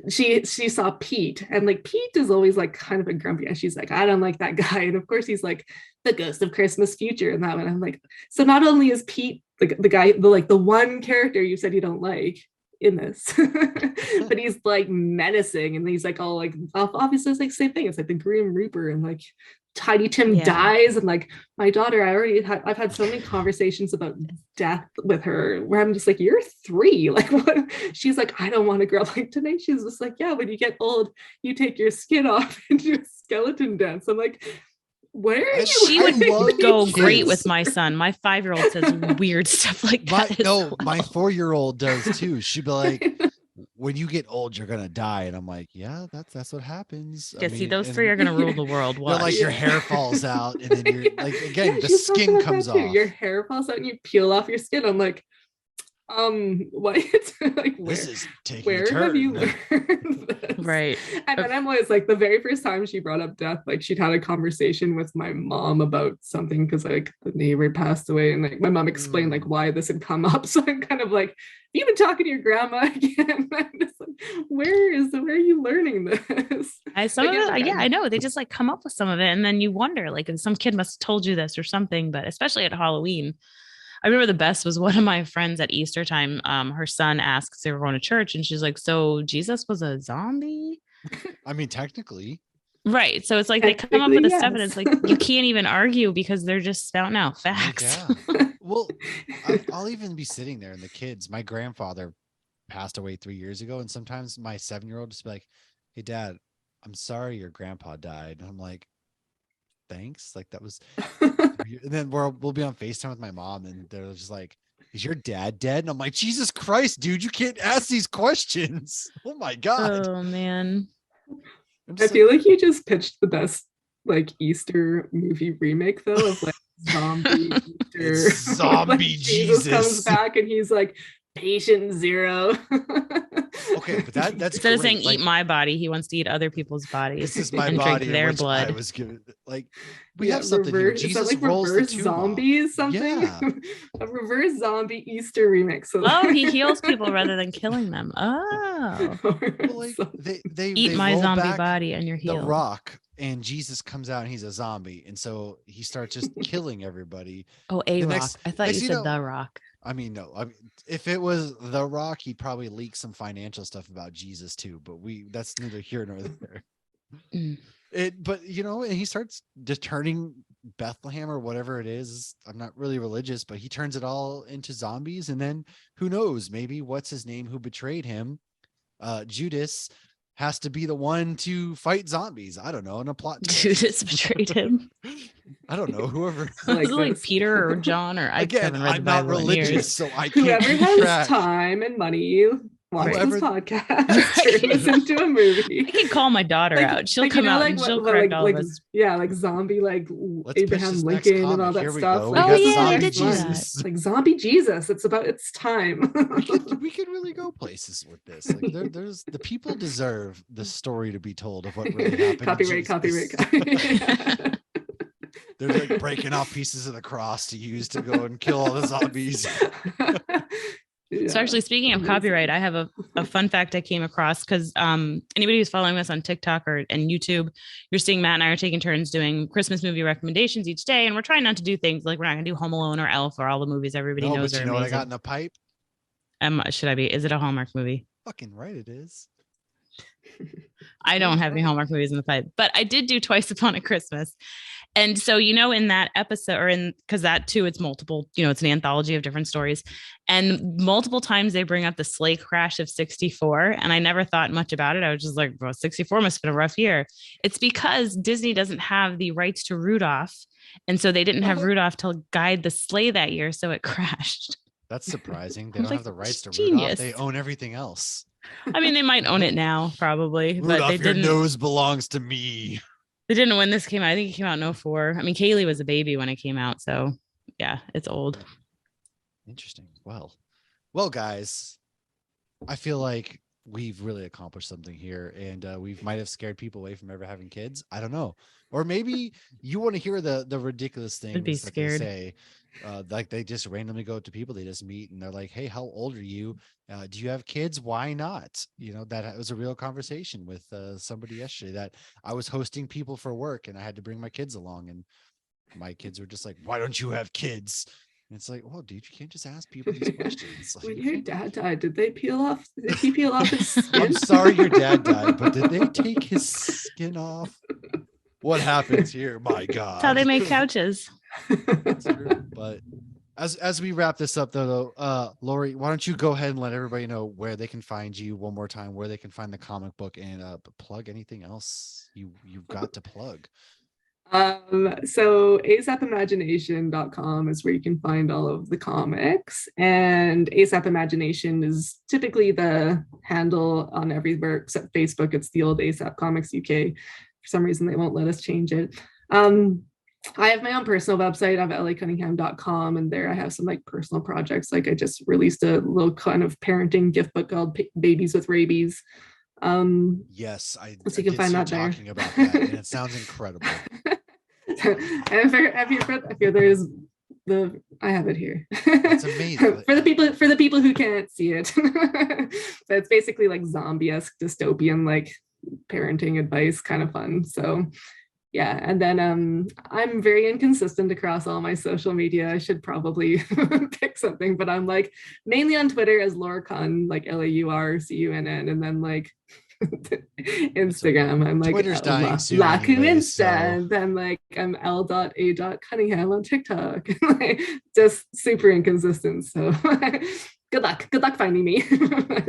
she saw Pete, and like Pete is always like kind of a grumpy, and she's like, I don't like that guy, and of course he's like the ghost of Christmas future and that one. I'm like, so not only is Pete the guy, the one character you said you don't like in this, but he's like menacing, and he's like all like obviously it's like same thing, it's like the Grim Reaper, and like Tiny Tim dies, and like my daughter, I've had so many conversations about death with her where I'm just like, you're 3, like what? She's like, I don't want to grow up. Like today she's just like, yeah, when you get old you take your skin off and do a skeleton dance. I'm like, where are you? She would go great with my son. My 5-year-old says weird stuff like that. My 4-year-old does too. She'd be like, when you get old, you're gonna die, and I'm like, yeah, that's what happens. Yeah, see, those 3 are gonna rule the world. Watch. Like your hair falls out, and then you're like, again, the skin comes off. Your hair falls out, and you peel off your skin. I'm like, what? Like, this is taking where a turn. Have you learned this? Right. And then I'm always like, the very first time she brought up death, like she'd had a conversation with my mom about something because like the neighbor passed away, and like my mom explained like why this had come up. So I'm kind of like, you've been talking to your grandma again. I'm just like, where are you learning this? I know they just like come up with some of it, and then you wonder like if some kid must have told you this or something. But especially at Halloween, I remember the best was one of my friends at Easter time. Her son asks, they were going to church, and she's like, so Jesus was a zombie? I mean, technically. Right. So it's like they come up with this stuff, and it's like you can't even argue because they're just spouting out facts. Yeah. Well, I'll even be sitting there, and the kids, my grandfather passed away 3 years ago, and sometimes my 7-year-old just be like, hey, Dad, I'm sorry your grandpa died. And I'm like, thanks, like that was and then we'll be on FaceTime with my mom, and they're just like, is your dad dead? And I'm like, Jesus Christ, dude, you can't ask these questions. Oh my God. Oh man, I feel like you just pitched the best like Easter movie remake though, of like zombie Easter. Zombie like, Jesus comes back and he's like patient 0. Okay, but that's instead of saying like, eat my body, he wants to eat other people's bodies. This is my body, drink their blood. I was given like we have something here. Jesus like rolls reverse the zombies, something. Yeah. A reverse zombie Easter remix. So he heals people rather than killing them. Oh, well, like, they eat my zombie body and you're healed. The Rock, and Jesus comes out and he's a zombie, and so he starts just killing everybody. Oh, Rock. I thought you said The Rock. I mean, no. I mean, if it was The Rock, he'd probably leak some financial stuff about Jesus too. But that's neither here nor there. But you know, and he starts turning Bethlehem or whatever it is. I'm not really religious, but he turns it all into zombies. And then who knows? Maybe what's his name who betrayed him? Judas has to be the one to fight zombies. I don't know. In a plot. Judas betrayed him. I don't know. Whoever. like Peter or John or I'm not religious, so I can't. Whoever has time and money, watch this podcast. Turn this into a movie. I can call my daughter out. She'll come out and she'll correct all of us. Yeah, like zombie, like Abraham Lincoln and all that stuff. Oh yeah, I did Jesus. Like zombie Jesus. It's time. we could really go places with this. Like there's the people deserve the story to be told of what really happened. Copyright. They're like breaking off pieces of the cross to use to go and kill all the zombies. Yeah. So actually, speaking of copyright, I have a fun fact I came across because anybody who's following us on TikTok and YouTube, you're seeing Matt and I are taking turns doing Christmas movie recommendations each day, and we're trying not to do things like we're not going to do Home Alone or Elf or all the movies everybody knows but are you know amazing. what I got in the pipe? Should I be? Is it a Hallmark movie? Fucking right, it is. I don't have any Hallmark movies in the pipe, but I did do Twice Upon a Christmas. And so, in that episode, because that too, it's multiple, it's an anthology of different stories. And multiple times they bring up the sleigh crash of 64. And I never thought much about it. I was just like, well, 64 must have been a rough year. It's because Disney doesn't have the rights to Rudolph. And so they didn't have Rudolph to guide the sleigh that year. So it crashed. That's surprising. They don't have the rights to genius. Rudolph. They own everything else. I mean, they might own it now, probably. Rudolph, but they your didn't. nose belongs to me. They didn't when this came out. I think it came out in 2004. I mean, Kaylee was a baby when it came out. So yeah, it's old. Interesting. Well, guys, I feel like we've really accomplished something here, and we might have scared people away from ever having kids. I don't know. Or maybe you want to hear the ridiculous things be that scared. they say. Like they just randomly go to people they just meet and they're like, hey, how old are you? Do you have kids? Why not? That was a real conversation with somebody yesterday that I was hosting people for work and I had to bring my kids along, and my kids were just like, why don't you have kids? And it's like, oh, dude, you can't just ask people these questions. When your dad died, did he peel off his skin? I'm sorry your dad died, but did they take his skin off? What happens here? My God. That's how they make couches. But as we wrap this up though, Laurie, why don't you go ahead and let everybody know where they can find you one more time, where they can find the comic book, and plug anything else you've got to plug. So asapimagination.com is where you can find all of the comics, and ASAP Imagination is typically the handle on everywhere except Facebook. It's the old ASAP Comics UK. For some reason, they won't let us change it. I have my own personal website. I have lauricunningham.com, and there I have some like personal projects. Like I just released a little kind of parenting gift book called Babies with Rabies. Yes, so you can find that there. Talking about that, and it sounds incredible. I have it here. That's amazing. for the people who can't see it. So it's basically like zombie-esque dystopian like parenting advice, kind of fun. So yeah, and then I'm very inconsistent across all my social media. I should probably pick something, but I'm like mainly on Twitter as Laura Cunn, like LAURCUNN, and then like Instagram, I'm like Twitter's dying soon Laku anyway, Insta, then like I'm L.A.Cunningham on TikTok. Just super inconsistent. So good luck finding me.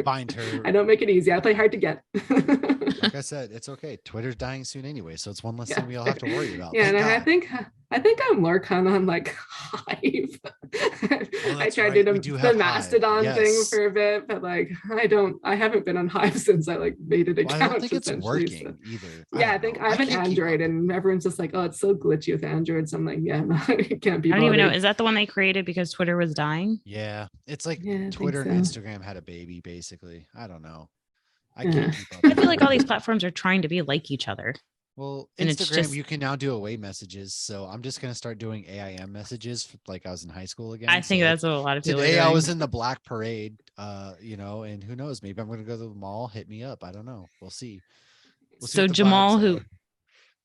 Find her. I don't make it easy. I play hard to get. Like I said, it's okay. Twitter's dying soon anyway, so it's one less thing we all have to worry about. Yeah, and I think I'm more kind on like Hive. I tried to do the Mastodon thing for a bit, but like I haven't been on Hive since I like made it account. I don't think it's working either. Yeah, I have an Android, and everyone's just like, oh, it's so glitchy with Android. So I'm like, yeah, no, it can't be. I don't even know. Is that the one they created because Twitter was dying? Yeah, it's like Twitter and Instagram had a baby, basically. I don't know. I can't keep up. I feel like all these platforms are trying to be like each other. Well, Instagram, you can now do away messages. So I'm just going to start doing AIM messages like I was in high school again. I think that's what a lot of people are doing. I was in the Black Parade, and who knows? Maybe I'm going to go to the mall, hit me up. I don't know. We'll see. So Jamal,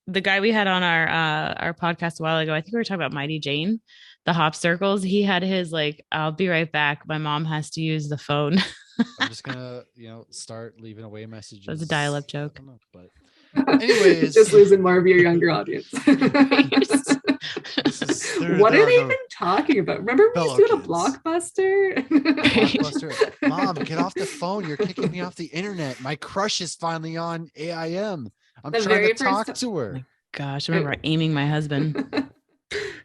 the guy we had on our podcast a while ago, I think we were talking about Mighty Jane, the hop circles. He had his like, I'll be right back. My mom has to use the phone. I'm just gonna, start leaving away messages. That's a dial-up joke. But anyways, just losing more of your younger audience. What are they even talking about? Remember we used to go to Blockbuster? Mom, get off the phone. You're kicking me off the internet. My crush is finally on AIM. I'm trying to talk to her. Oh my gosh, I remember aiming my husband. I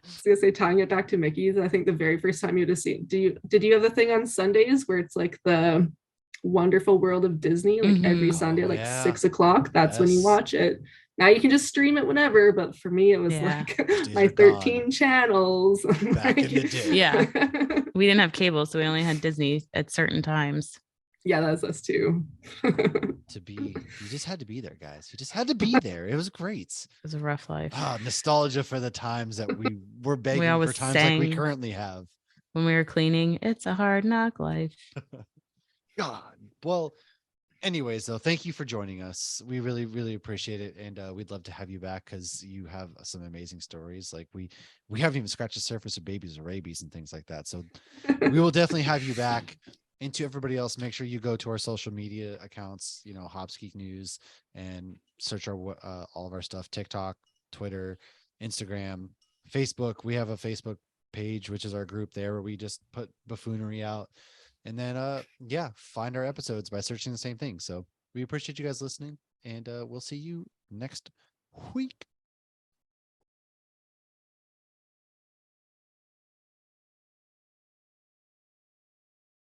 was gonna say, tying it back to Mickey's, I think the very first time you would have seen, did you have the thing on Sundays where it's like the Wonderful World of Disney, like every Sunday, 6 o'clock? That's when you watch it. Now you can just stream it whenever, but for me it was like my 13 channels. Back in the day. Yeah. We didn't have cable, so we only had Disney at certain times. Yeah, that's us too. You just had to be there, guys. You just had to be there. It was great. It was a rough life. Nostalgia for the times that we were begging for times like we currently have. when we were cleaning. It's a hard knock life. God. Well, anyways, though, thank you for joining us. We really, really appreciate it, and we'd love to have you back because you have some amazing stories. Like we haven't even scratched the surface of babies or rabies and things like that. So we will definitely have you back. And to everybody else, make sure you go to our social media accounts, Hops Geek News, and search our all of our stuff: TikTok, Twitter, Instagram, Facebook. We have a Facebook page, which is our group there, where we just put buffoonery out. And then find our episodes by searching the same thing. So we appreciate you guys listening, and we'll see you next week.